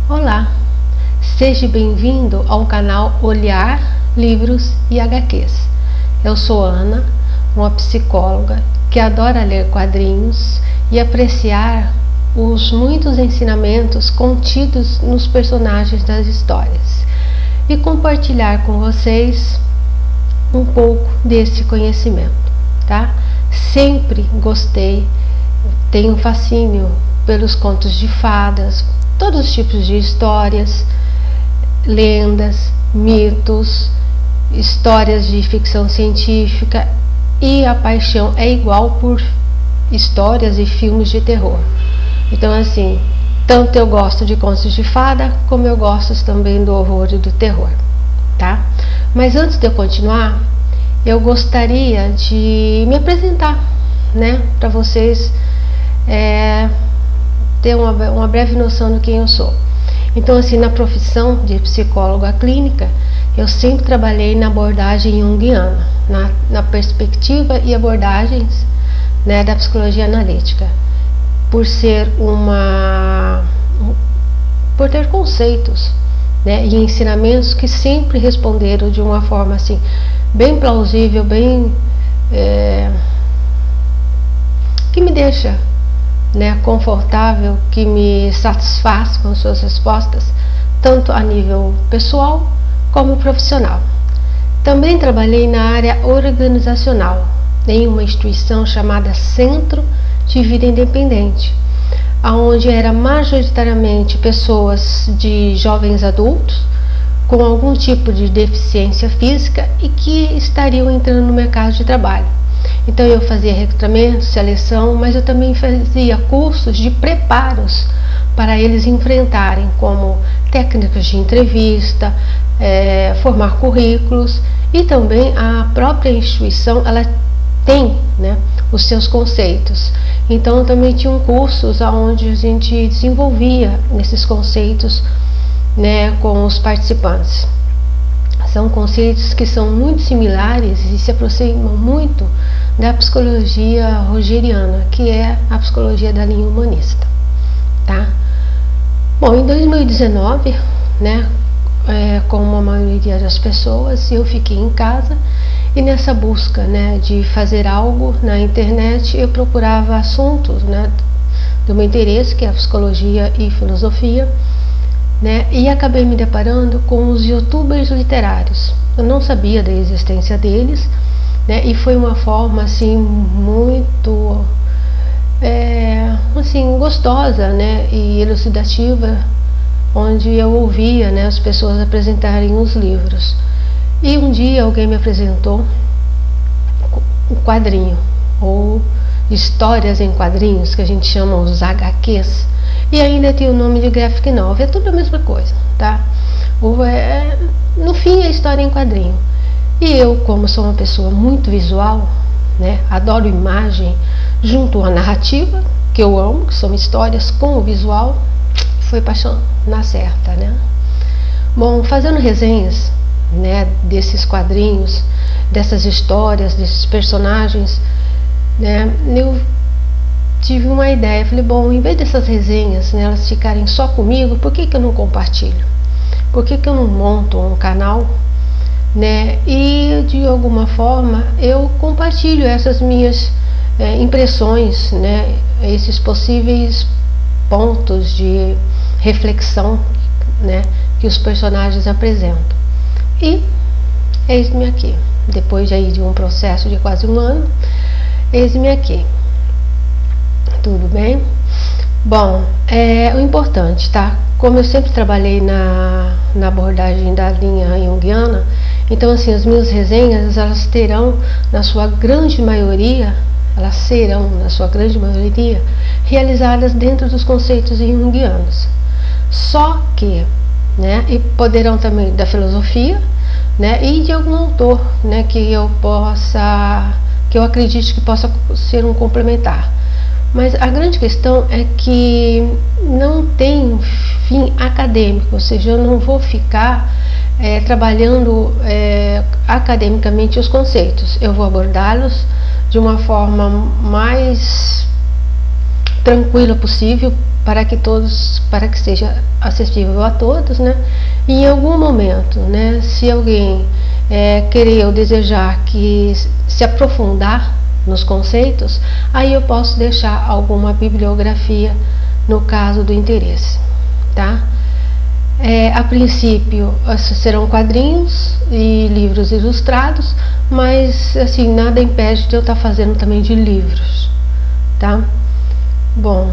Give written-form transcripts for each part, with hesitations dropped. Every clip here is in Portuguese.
Olá, seja bem-vindo ao canal Olhar, Livros e HQs. Eu sou Ana, uma psicóloga que adora ler quadrinhos e apreciar os muitos ensinamentos contidos nos personagens das histórias e compartilhar com vocês um pouco desse conhecimento, tá? Sempre gostei, tenho um fascínio pelos contos de fadas, todos os tipos de histórias, lendas, mitos, histórias de ficção científica, e a paixão é igual por histórias e filmes de terror. Então, assim, tanto eu gosto de contos de fada, como eu gosto também do horror e do terror, tá? Mas antes de eu continuar, eu gostaria de me apresentar, né, para vocês ter uma breve noção de quem eu sou. Então, assim, na profissão de psicóloga clínica, eu sempre trabalhei na abordagem junguiana, na perspectiva e abordagens, né, da psicologia analítica, por ter conceitos, né, e ensinamentos que sempre responderam de uma forma assim bem plausível, bem que me deixa, né, confortável, que me satisfaz com suas respostas, tanto a nível pessoal como profissional. Também trabalhei na área organizacional, em uma instituição chamada Centro de Vida Independente, onde era majoritariamente pessoas de jovens adultos com algum tipo de deficiência física e que estariam entrando no mercado de trabalho. Então eu fazia recrutamento, seleção, mas eu também fazia cursos de preparos para eles enfrentarem, como técnicas de entrevista, formar currículos, e também a própria instituição ela tem, né, os seus conceitos. Então também tinham cursos onde a gente desenvolvia esses conceitos, né, com os participantes. São conceitos que são muito similares e se aproximam muito da psicologia rogeriana, que é a psicologia da linha humanista, tá? Bom, em 2019, né, como a maioria das pessoas, eu fiquei em casa e nessa busca, né, de fazer algo na internet, eu procurava assuntos, né, do meu interesse, que é a psicologia e filosofia, né, e acabei me deparando com os youtubers literários. Eu não sabia da existência deles, né, e foi uma forma assim muito assim gostosa, né, e elucidativa, onde eu ouvia, né, as pessoas apresentarem os livros. E um dia alguém me apresentou um quadrinho, ou histórias em quadrinhos, que a gente chama os HQs, e ainda tem o nome de graphic novel, é tudo a mesma coisa, tá? No fim é história em quadrinho. E eu, como sou uma pessoa muito visual, né, adoro imagem junto à narrativa, que eu amo, que são histórias com o visual, foi paixão na certa, né? Bom, fazendo resenhas, né, desses quadrinhos, dessas histórias, desses personagens, né, eu tive uma ideia. Falei, bom, em vez dessas resenhas, né, elas ficarem só comigo, por que eu não compartilho? Por que eu não monto um canal, né, e de alguma forma eu compartilho essas minhas impressões, né, esses possíveis pontos de reflexão, né, que os personagens apresentam. E eis-me aqui, depois aí de um processo de quase um ano, eis-me aqui. Tudo bem? Bom, o importante, tá? Como eu sempre trabalhei na abordagem da linha junguiana, então assim, as minhas resenhas, elas serão na sua grande maioria realizadas dentro dos conceitos junguianos. Só que, né, e poderão também da filosofia, né, e de algum autor, né, que eu acredite que possa ser um complementar. Mas a grande questão é que não tem fim acadêmico, ou seja, eu não vou ficar trabalhando academicamente os conceitos. Eu vou abordá-los de uma forma mais tranquila possível para que seja acessível a todos, né? E em algum momento, né, se alguém querer ou desejar que se aprofundar nos conceitos, aí eu posso deixar alguma bibliografia no caso do interesse, tá? A princípio serão quadrinhos e livros ilustrados, mas assim, nada impede de eu estar fazendo também de livros, tá? Bom,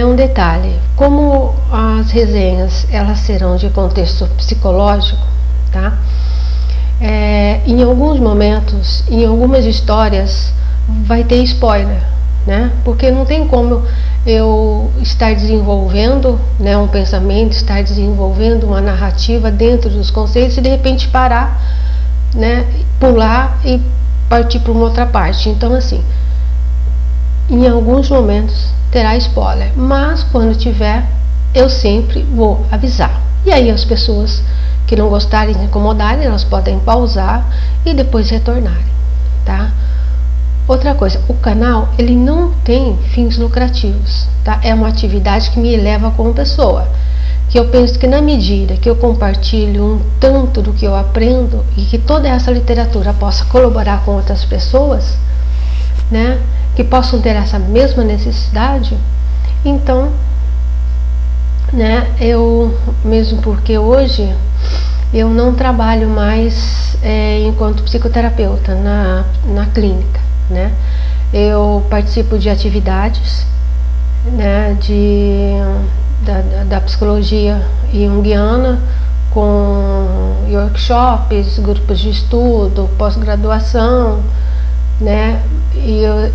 um detalhe, como as resenhas elas serão de contexto psicológico, tá? Em alguns momentos, em algumas histórias, vai ter spoiler, né? Porque não tem como eu estar desenvolvendo, né, um pensamento, estar desenvolvendo uma narrativa dentro dos conceitos e de repente parar, né, pular e partir para uma outra parte. Então, assim, em alguns momentos terá spoiler, mas quando tiver, eu sempre vou avisar. E aí as pessoas que não gostarem, se incomodarem, elas podem pausar e depois retornarem, tá? Outra coisa, o canal ele não tem fins lucrativos, tá? É uma atividade que me eleva como pessoa, que eu penso que na medida que eu compartilho um tanto do que eu aprendo e que toda essa literatura possa colaborar com outras pessoas, né, que possam ter essa mesma necessidade, então, né, eu, mesmo porque hoje eu não trabalho mais enquanto psicoterapeuta na clínica, né? Eu participo de atividades, né, da psicologia junguiana, com workshops, grupos de estudo, pós-graduação, né? E eu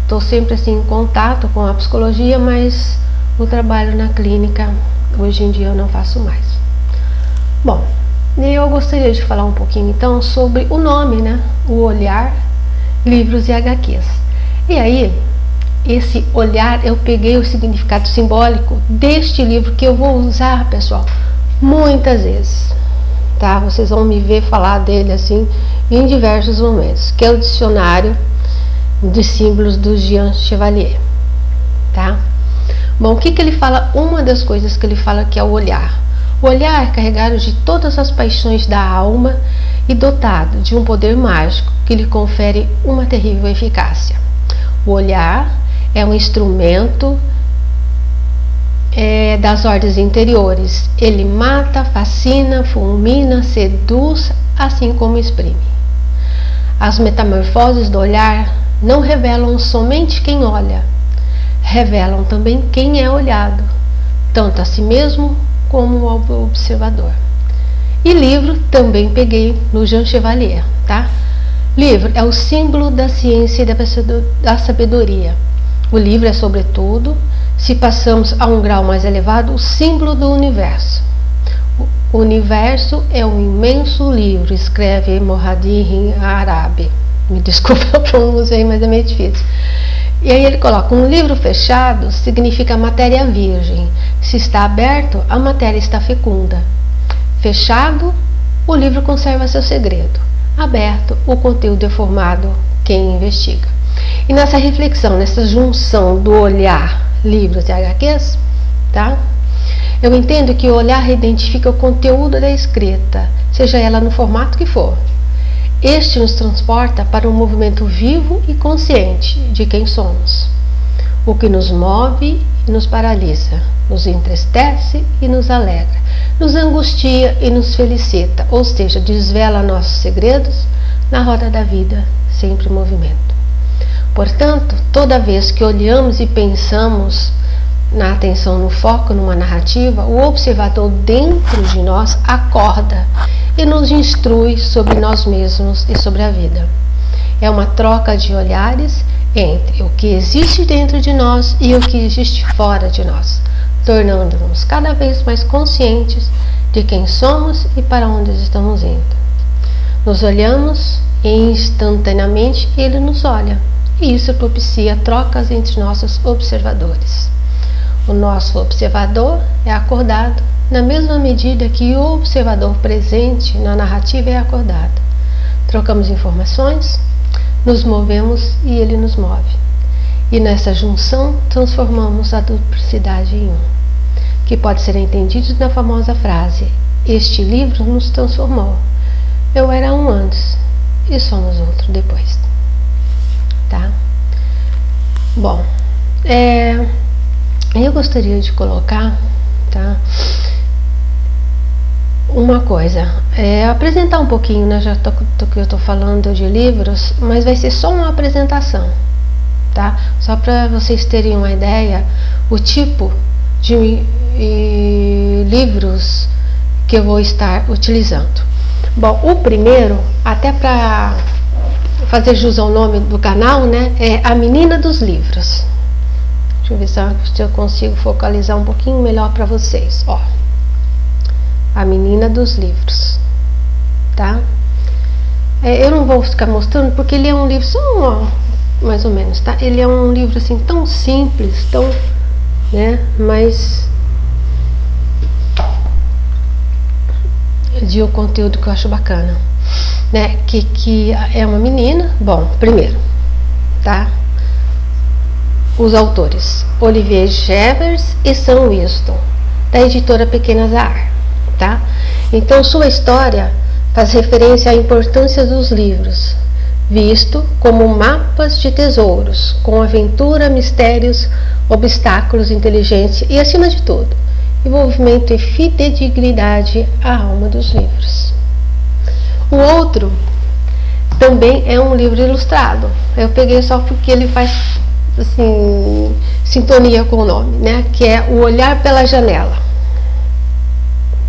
estou sempre assim em contato com a psicologia, mas o trabalho na clínica hoje em dia eu não faço mais. Bom, eu gostaria de falar um pouquinho então sobre o nome, né? O Olhar, Livros e HQs. E aí, esse olhar, eu peguei o significado simbólico deste livro que eu vou usar, pessoal, muitas vezes, tá? Vocês vão me ver falar dele assim em diversos momentos, que é o Dicionário de Símbolos do Jean Chevalier, tá? Bom, o que ele fala? Uma das coisas que ele fala que é o olhar. O olhar é carregado de todas as paixões da alma e dotado de um poder mágico que lhe confere uma terrível eficácia. O olhar é um instrumento das ordens interiores. Ele mata, fascina, fulmina, seduz, assim como exprime. As metamorfoses do olhar não revelam somente quem olha, revelam também quem é olhado, tanto a si mesmo como ao observador. E livro também peguei no Jean Chevalier, tá? Livro é o símbolo da ciência e da sabedoria. O livro é, sobretudo, se passamos a um grau mais elevado, o símbolo do universo. O universo é um imenso livro, escreve Mohaddim Arabi. Me desculpa a pronúncia aí, mas é meio difícil. E aí ele coloca, um livro fechado significa matéria virgem. Se está aberto, a matéria está fecunda. Fechado, o livro conserva seu segredo. Aberto, o conteúdo é formado quem investiga. E nessa reflexão, nessa junção do olhar, livros e HQs, tá? Eu entendo que o olhar identifica o conteúdo da escrita, seja ela no formato que for. Este nos transporta para um movimento vivo e consciente de quem somos. O que nos move e nos paralisa, nos entristece e nos alegra, nos angustia e nos felicita, ou seja, desvela nossos segredos na roda da vida, sempre em movimento. Portanto, toda vez que olhamos e pensamos na atenção no foco, numa narrativa, o observador dentro de nós acorda e nos instrui sobre nós mesmos e sobre a vida. É uma troca de olhares entre o que existe dentro de nós e o que existe fora de nós, tornando-nos cada vez mais conscientes de quem somos e para onde estamos indo. Nos olhamos e instantaneamente ele nos olha, e isso propicia trocas entre nossos observadores. O nosso observador é acordado na mesma medida que o observador presente na narrativa é acordado. Trocamos informações, nos movemos e ele nos move. E nessa junção transformamos a duplicidade em um, que pode ser entendido na famosa frase: este livro nos transformou. Eu era um antes e somos outro depois. Tá? Bom, eu gostaria de colocar, tá, uma coisa, apresentar um pouquinho, né, já que eu estou falando de livros, mas vai ser só uma apresentação, tá? Só para vocês terem uma ideia, o tipo de livros que eu vou estar utilizando. Bom, o primeiro, até para fazer jus ao nome do canal, né, é A Menina dos Livros. Deixa eu ver se eu consigo focalizar um pouquinho melhor para vocês. Ó, A Menina dos Livros, tá? Eu não vou ficar mostrando porque ele é um livro só, mais ou menos, tá? Ele é um livro assim tão simples, tão, né, mas de um conteúdo que eu acho bacana, né? Que é uma menina. Bom, primeiro, tá? Os autores: Olivier Gevers e Sam Winston, da editora Pequena Azar, tá? Então, sua história faz referência à importância dos livros, visto como mapas de tesouros, com aventura, mistérios, obstáculos, inteligência e, acima de tudo, envolvimento e fidedignidade à alma dos livros. O outro também é um livro ilustrado. Eu peguei só porque ele faz assim sintonia com o nome, né? Que é O Olhar pela Janela,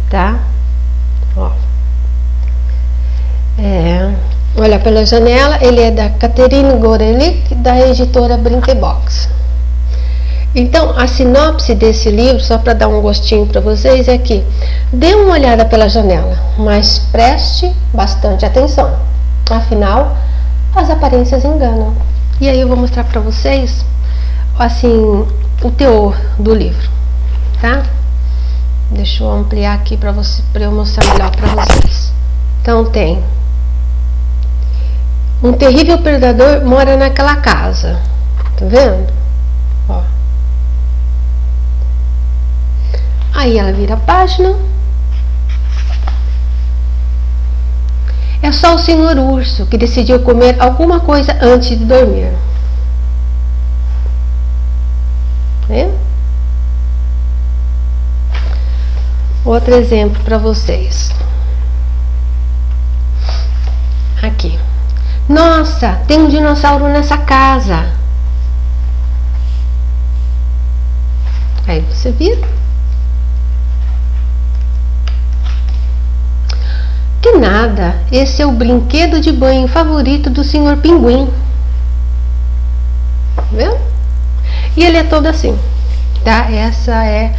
tá? Ó. Olhar pela Janela, ele é da Catherine Gorelick, da editora Brinquebox. Então, a sinopse desse livro, só para dar um gostinho para vocês, é que dê uma olhada pela janela, mas preste bastante atenção. Afinal, as aparências enganam. E aí eu vou mostrar para vocês, assim, o teor do livro, tá? Deixa eu ampliar aqui para eu mostrar melhor para vocês. Então tem: um terrível predador mora naquela casa. Tá vendo? Ó. Aí ela vira a página. É só o Senhor Urso que decidiu comer alguma coisa antes de dormir. Né? Outro exemplo para vocês. Aqui. Nossa, tem um dinossauro nessa casa. Aí você vira. Que nada, esse é o brinquedo de banho favorito do Sr. Pinguim. Viu? E ele é todo assim, tá? Essa é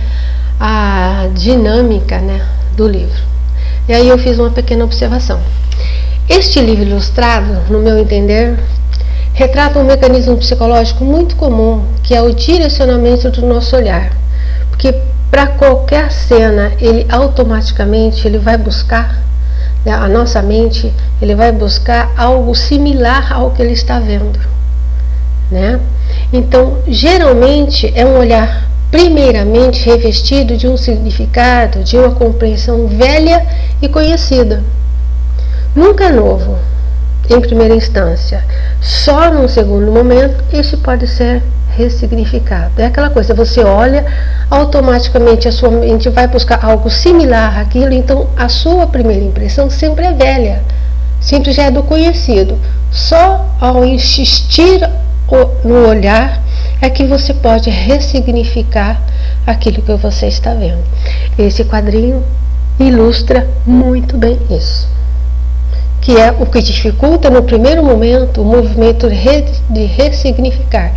a dinâmica, né, do livro. E aí eu fiz uma pequena observação. Este livro ilustrado, no meu entender, retrata um mecanismo psicológico muito comum, que é o direcionamento do nosso olhar. Porque para qualquer cena, ele automaticamente vai buscar, a nossa mente, ele vai buscar algo similar ao que ele está vendo, né? Então, geralmente é um olhar primeiramente revestido de um significado, de uma compreensão velha e conhecida. Nunca novo, em primeira instância. Só num segundo momento, isso pode ser ressignificado. É aquela coisa, você olha, automaticamente a sua mente vai buscar algo similar àquilo, então a sua primeira impressão sempre é velha, sempre já é do conhecido. Só ao insistir no olhar é que você pode ressignificar aquilo que você está vendo. Esse quadrinho ilustra muito bem isso, que é o que dificulta no primeiro momento o movimento de ressignificar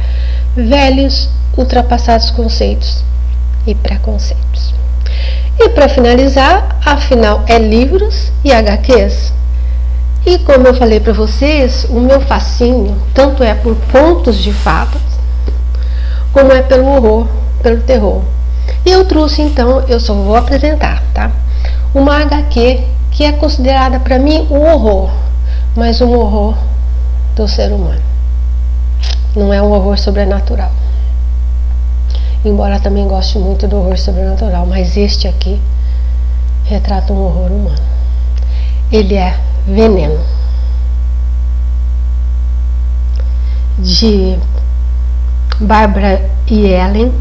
velhos, ultrapassados conceitos e preconceitos. E para finalizar, afinal é livros e HQs. E como eu falei para vocês, o meu fascínio tanto é por contos de fadas, como é pelo horror, pelo terror. E eu trouxe então, eu só vou apresentar, tá? Uma HQ que é considerada para mim um horror, mas um horror do ser humano. não é um horror sobrenatural. Embora também goste muito do horror sobrenatural, mas este aqui retrata um horror humano. Ele é Veneno, de Barbara Ellen,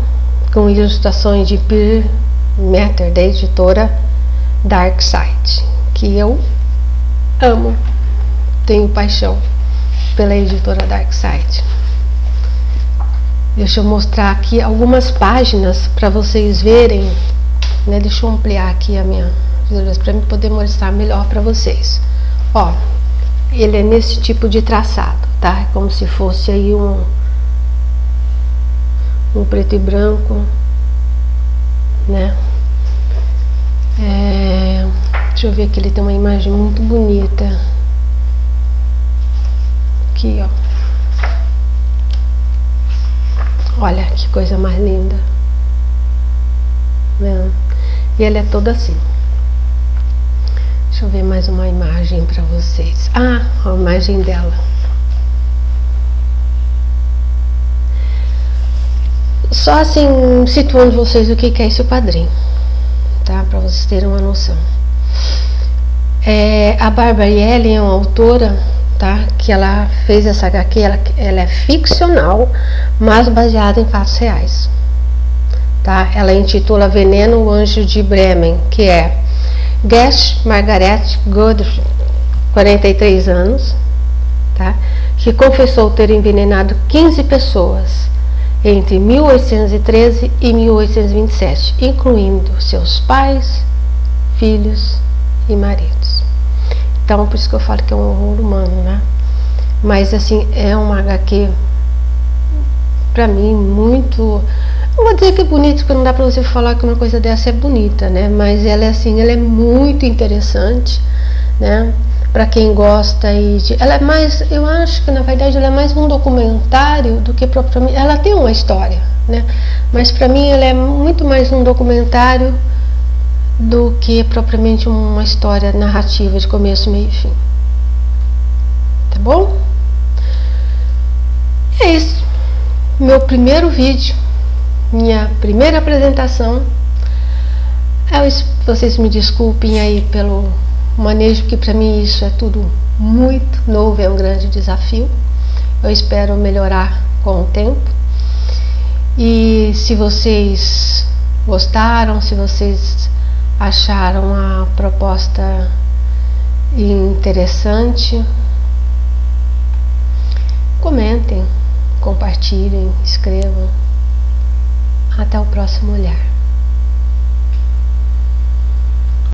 com ilustrações de Peter Metter, da editora Dark Side, que eu amo, tenho paixão pela editora Dark Side. Deixa eu mostrar aqui algumas páginas para vocês verem, né? Deixa eu ampliar aqui a minha para eu poder mostrar melhor para vocês. Ó, ele é nesse tipo de traçado, tá? É como se fosse aí um preto e branco, né? Deixa eu ver aqui, ele tem uma imagem muito bonita. Aqui, ó. Olha que coisa mais linda, né? E ele é todo assim. Deixa eu ver mais uma imagem para vocês. Ah, a imagem dela. Só assim, situando vocês o que é esse quadrinho, tá? Para vocês terem uma noção. A Barbara Ellen é uma autora, tá? Que ela fez essa HQ, ela é ficcional, mas baseada em fatos reais, tá? Ela intitula Veneno, o Anjo de Bremen, que é Guest Margaret Godfrey, 43 anos, tá? Que confessou ter envenenado 15 pessoas entre 1813 e 1827, incluindo seus pais, filhos e maridos. Então, por isso que eu falo que é um horror humano, né? Mas, assim, é uma HQ, pra mim, muito... Não vou dizer que é bonito, porque não dá pra você falar que uma coisa dessa é bonita, né? Mas ela é, assim, ela é muito interessante, né? Pra quem gosta ela é mais... Eu acho que, na verdade, ela é mais um documentário do que propriamente... Ela tem uma história, né? Mas, pra mim, ela é muito mais um documentário do que propriamente uma história narrativa de começo, meio e fim. Tá bom? É isso. Meu primeiro vídeo, minha primeira apresentação. Vocês me desculpem aí pelo manejo, porque para mim isso é tudo muito novo, é um grande desafio. Eu espero melhorar com o tempo. E se vocês gostaram, se vocês acharam a proposta interessante, comentem, compartilhem, escrevam. Até o próximo olhar.